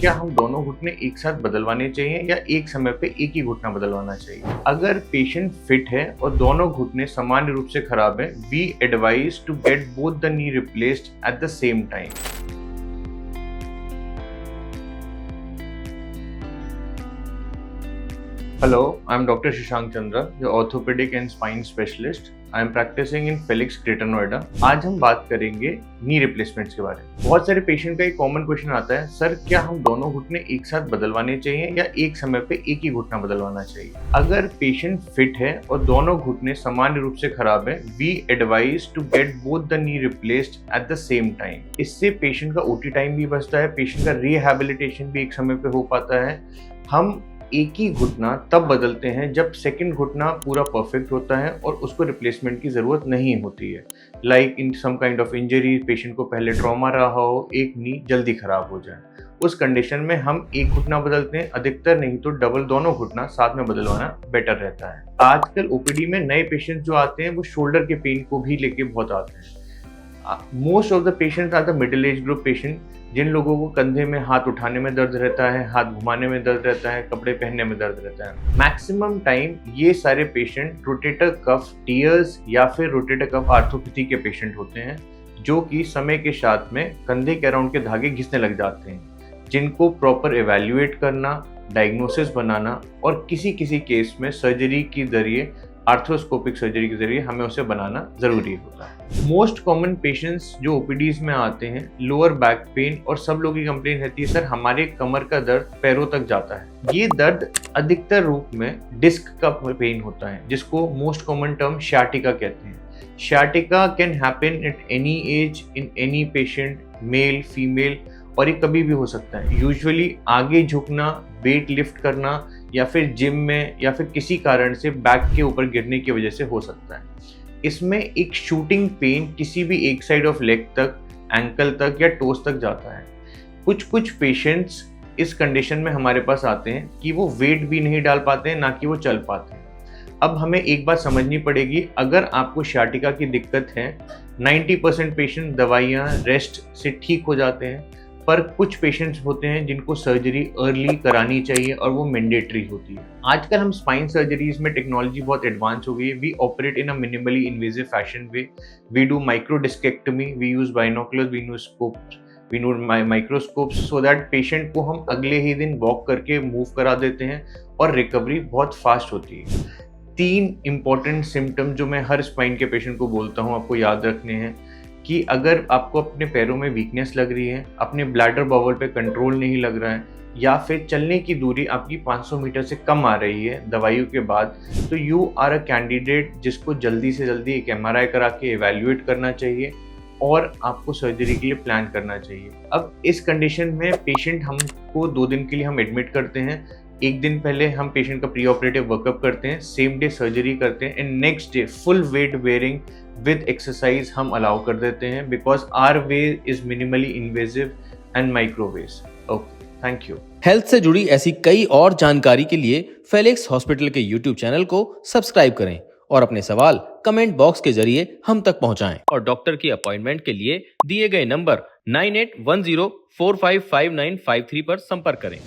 क्या हम दोनों घुटने एक साथ बदलवाने चाहिए या एक समय पे एक ही घुटना बदलवाना चाहिए? अगर पेशेंट फिट है और दोनों घुटने सामान्य रूप से खराब है, we advise to get both the knee replaced at the same time. Hello, I'm Dr. Shashank Chandra, the orthopedic and spine specialist. I am practicing in Felix, Greater Noida. आज हम बात करेंगे नी रिप्लेसमेंट्स के बारे में। बहुत सारे पेशेंट का एक कॉमन क्वेश्चन आता है, सर क्या हम दोनों घुटने एक साथ बदलवाने चाहिए या एक समय पे एक ही घुटना बदलवाना चाहिए? अगर पेशेंट फिट है और दोनों घुटने सामान्य रूप से खराब है, we advise to get both the knee replaced at the same time. इससे पेशेंट का ओटी टाइम भी बचता है, पेशेंट का रिहैबिलिटेशन भी एक समय पे हो पाता है। हम एक ही घुटना तब बदलते हैं जब सेकंड घुटना पूरा परफेक्ट होता है और उसको रिप्लेसमेंट की ज़रूरत नहीं होती है। Like in some kind of injury, patient को पहले ट्रॉमा रहा हो, एक नी जल्दी खराब हो जाए, उस कंडीशन में हम एक घुटना बदलते हैं। अधिकतर नहीं तो डबल दोनों घुटना साथ में बदलवाना बेटर रहता है। आजकल ओपीडी में नए पेशेंट जो आते हैं वो शोल्डर के पेन को भी लेके बहुत आते हैं। Most of the patients are the middle age group patient, जिन लोगों को कंधे में हाथ उठाने में दर्द रहता है, हाथ घुमाने में दर्द रहता है, कपड़े पहनने में दर्द रहता है। मैक्सिमम टाइम ये सारे पेशेंट रोटेटर कफ टीयर्स या फिर रोटेटर कफ आर्थोपैथी के पेशेंट होते हैं, जो कि समय के साथ में कंधे के अराउंड के धागे घिसने लग जाते हैं, जिनको प्रॉपर एवेल्युएट करना, डायग्नोसिस बनाना और किसी किसी केस में सर्जरी के जरिए, आर्थ्रोस्कोपिक सर्जरी के जरिए हमें उसे बनाना जरूरी होता है। मोस्ट कॉमन पेशेंट्स जो ओपीडीज में आते हैं, लोअर बैक पेन, और सब लोगों की कंप्लेन रहती है, सर हमारे कमर का दर्द पैरों तक जाता है। ये दर्द अधिकतर रूप में डिस्क का पेन होता है, जिसको मोस्ट कॉमन टर्म शाटिका कहते हैं। Sciatica can happen at any age in any patient, male female, और ये कभी भी हो सकता है। यूजुअली आगे झुकना, वेट लिफ्ट करना या फिर जिम में या फिर किसी कारण से बैक के ऊपर गिरने की वजह से हो सकता है। इसमें एक शूटिंग पेन किसी भी एक साइड ऑफ लेग तक, एंकल तक या टोस तक जाता है। कुछ पेशेंट्स इस कंडीशन में हमारे पास आते हैं कि वो वेट भी नहीं डाल पाते हैं, ना कि वो चल पाते हैं। अब हमें एक बात समझनी पड़ेगी, अगर आपको शाटिका की दिक्कत है, 90% पेशेंट दवाइयाँ, रेस्ट से ठीक हो जाते हैं, पर कुछ पेशेंट्स होते हैं जिनको सर्जरी अर्ली करानी चाहिए और वो मैंडेटरी होती है। आजकल हम स्पाइन सर्जरीज में टेक्नोलॉजी बहुत एडवांस हो गई है। We operate in a minimally invasive fashion way, we do microdiscectomy, we use binoculars, we use scopes, we use microscopes, so that patient को हम अगले ही दिन वॉक करके मूव करा देते हैं और रिकवरी बहुत फास्ट होती है। 3 इंपॉर्टेंट सिम्टम जो मैं हर स्पाइन के पेशेंट को बोलता हूँ, आपको याद रखने हैं कि अगर आपको अपने पैरों में वीकनेस लग रही है, अपने ब्लैडर बाउल पे कंट्रोल नहीं लग रहा है, या फिर चलने की दूरी आपकी 500 मीटर से कम आ रही है दवाइयों के बाद, तो यू आर अ कैंडिडेट जिसको जल्दी से जल्दी एक MRI करा के एवेल्युएट करना चाहिए और आपको सर्जरी के लिए प्लान करना चाहिए। अब इस कंडीशन में पेशेंट हमको 2 दिन के लिए हम एडमिट करते हैं। एक दिन पहले हम पेशेंट का प्री ऑपरेटिव वर्कअप करते हैं, सेम डे सर्जरी करते हैं, and next day full weight bearing with exercise हम अलाउ कर देते हैं, because our way is minimally invasive and microwave. Okay, thank you. Health से जुड़ी ऐसी कई और जानकारी के लिए फेलिक्स हॉस्पिटल के YouTube चैनल को सब्सक्राइब करें और अपने सवाल कमेंट बॉक्स के जरिए हम तक पहुंचाएं। और डॉक्टर की अपॉइंटमेंट के लिए दिए गए नंबर 9810455953 पर संपर्क करें।